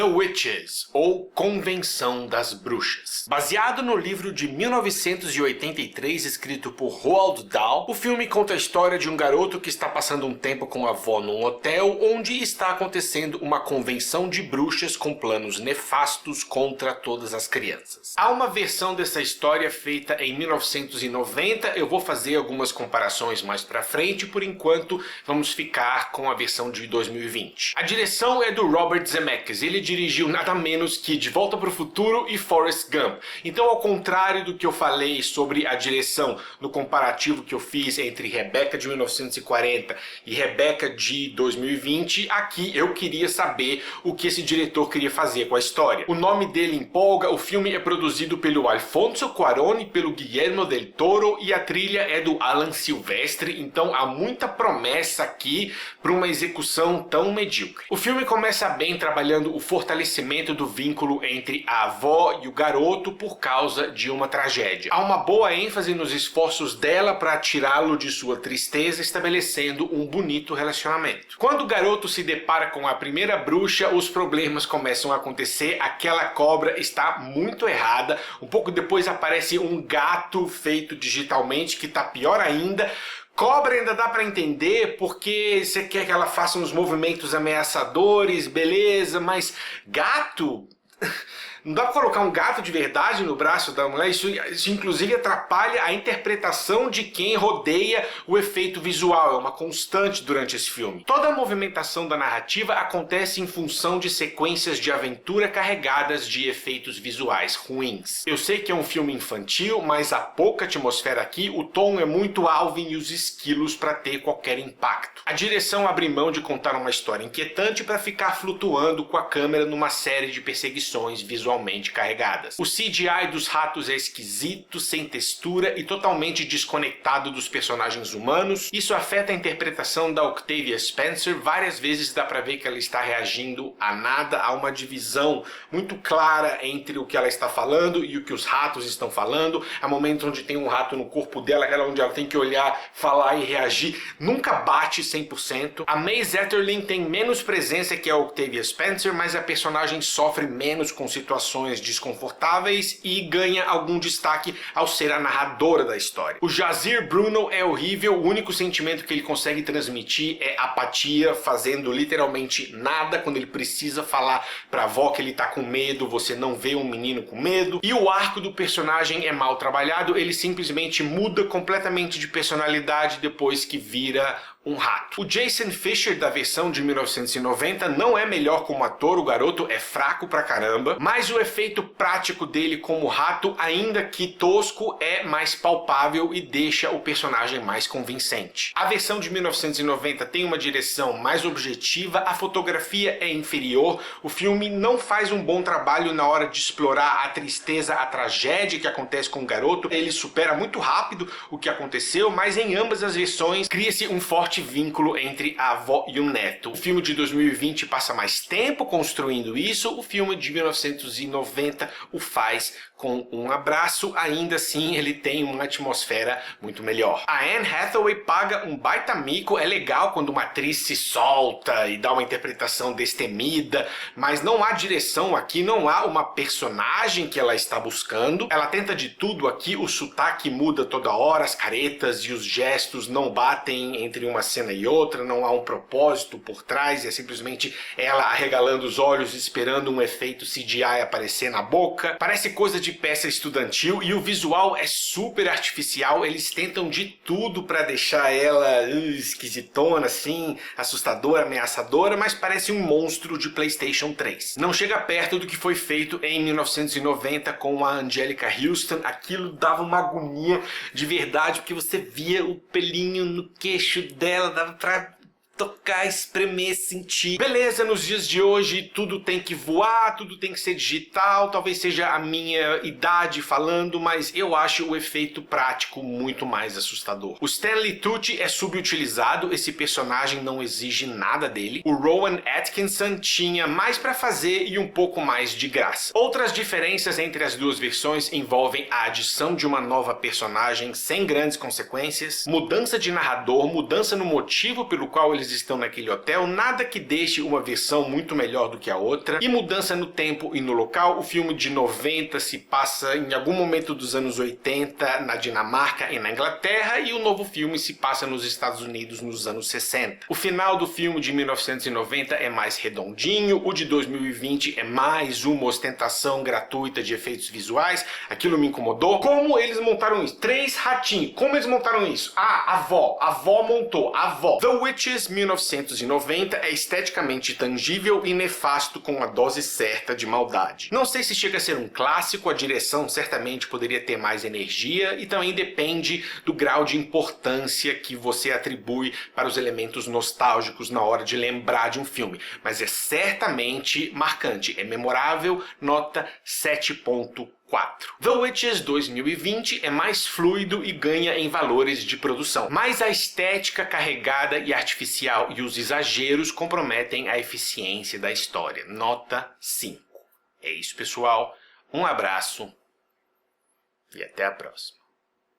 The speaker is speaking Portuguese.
Witches, ou Convenção das Bruxas. Baseado no livro de 1983 escrito por Roald Dahl, o filme conta a história de um garoto que está passando um tempo com a avó num hotel onde está acontecendo uma convenção de bruxas com planos nefastos contra todas as crianças. Há uma versão dessa história feita em 1990, eu vou fazer algumas comparações mais pra frente, por enquanto vamos ficar com a versão de 2020. A direção é do Robert Zemeckis, ele dirigiu nada menos que De Volta para o Futuro e Forrest Gump. Então, ao contrário do que eu falei sobre a direção no comparativo que eu fiz entre Rebecca de 1940 e Rebecca de 2020, aqui eu queria saber o que esse diretor queria fazer com a história. O nome dele empolga, o filme é produzido pelo Alfonso Cuarón e pelo Guillermo del Toro e a trilha é do Alan Silvestre, então há muita promessa aqui para uma execução tão medíocre. O filme começa bem trabalhando o fortalecimento do vínculo entre a avó e o garoto por causa de uma tragédia. Há uma boa ênfase nos esforços dela para tirá-lo de sua tristeza, estabelecendo um bonito relacionamento. Quando o garoto se depara com a primeira bruxa, os problemas começam a acontecer, aquela cobra está muito errada, um pouco depois aparece um gato feito digitalmente que está pior ainda. Cobra ainda dá pra entender porque você quer que ela faça uns movimentos ameaçadores, beleza, mas gato? Não dá pra colocar um gato de verdade no braço da mulher? Isso inclusive atrapalha a interpretação de quem rodeia o efeito visual, é uma constante durante esse filme. Toda a movimentação da narrativa acontece em função de sequências de aventura carregadas de efeitos visuais ruins. Eu sei que é um filme infantil, mas há pouca atmosfera aqui, o tom é muito Alvin e os esquilos para ter qualquer impacto. A direção abre mão de contar uma história inquietante para ficar flutuando com a câmera numa série de perseguições visualmente carregadas. O CGI dos ratos é esquisito, sem textura e totalmente desconectado dos personagens humanos. Isso afeta a interpretação da Octavia Spencer. Várias vezes dá pra ver que ela está reagindo a nada. Há uma divisão muito clara entre o que ela está falando e o que os ratos estão falando. Há momentos onde tem um rato no corpo dela, onde ela tem que olhar, falar e reagir. Nunca bate 100%. A May Zetterlin tem menos presença que a Octavia Spencer, mas a personagem sofre menos com situações desconfortáveis e ganha algum destaque ao ser a narradora da história. O Jazir Bruno é horrível, o único sentimento que ele consegue transmitir é apatia, fazendo literalmente nada. Quando ele precisa falar pra avó que ele tá com medo, você não vê um menino com medo. E o arco do personagem é mal trabalhado, ele simplesmente muda completamente de personalidade depois que vira um rato. O Jason Fisher da versão de 1990 não é melhor como ator, o garoto é fraco pra caramba, mas o efeito prático dele como rato, ainda que tosco, é mais palpável e deixa o personagem mais convincente. A versão de 1990 tem uma direção mais objetiva, a fotografia é inferior, o filme não faz um bom trabalho na hora de explorar a tristeza, a tragédia que acontece com o garoto, ele supera muito rápido o que aconteceu, mas em ambas as versões cria-se um forte vínculo entre a avó e o neto. O filme de 2020 passa mais tempo construindo isso, o filme de 1990 o faz com um abraço, ainda assim ele tem uma atmosfera muito melhor. A Anne Hathaway paga um baita mico, é legal quando uma atriz se solta e dá uma interpretação destemida, mas não há direção aqui, não há uma personagem que ela está buscando. Ela tenta de tudo aqui, o sotaque muda toda hora, as caretas e os gestos não batem entre uma cena e outra, não há um propósito por trás, é simplesmente ela arregalando os olhos esperando um efeito CGI aparecer na boca. Parece coisa de peça estudantil e o visual é super artificial, eles tentam de tudo para deixar ela esquisitona assim, assustadora, ameaçadora, mas parece um monstro de PlayStation 3. Não chega perto do que foi feito em 1990 com a Angélica Houston, aquilo dava uma agonia de verdade, porque você via o pelinho no queixo dela, dava pra tocar, espremer, sentir. Beleza, nos dias de hoje tudo tem que voar, tudo tem que ser digital, talvez seja a minha idade falando, mas eu acho o efeito prático muito mais assustador. O Stanley Tucci é subutilizado, esse personagem não exige nada dele. O Rowan Atkinson tinha mais pra fazer e um pouco mais de graça. Outras diferenças entre as duas versões envolvem a adição de uma nova personagem sem grandes consequências, mudança de narrador, mudança no motivo pelo qual eles eles estão naquele hotel, nada que deixe uma versão muito melhor do que a outra. E mudança no tempo e no local, o filme de 90 se passa em algum momento dos anos 80 na Dinamarca e na Inglaterra, e o novo filme se passa nos Estados Unidos nos anos 60. O final do filme de 1990 é mais redondinho, o de 2020 é mais uma ostentação gratuita de efeitos visuais, aquilo me incomodou. Como eles montaram isso? 3 ratinhos, como eles montaram isso? Ah, a avó montou, a avó. The Witches 1990 é esteticamente tangível e nefasto com a dose certa de maldade. Não sei se chega a ser um clássico, a direção certamente poderia ter mais energia e também depende do grau de importância que você atribui para os elementos nostálgicos na hora de lembrar de um filme, mas é certamente marcante, é memorável, nota 7.4. The Witches 2020 é mais fluido e ganha em valores de produção, mas a estética carregada e artificial e os exageros comprometem a eficiência da história, nota 5. É isso, pessoal, um abraço e até a próxima.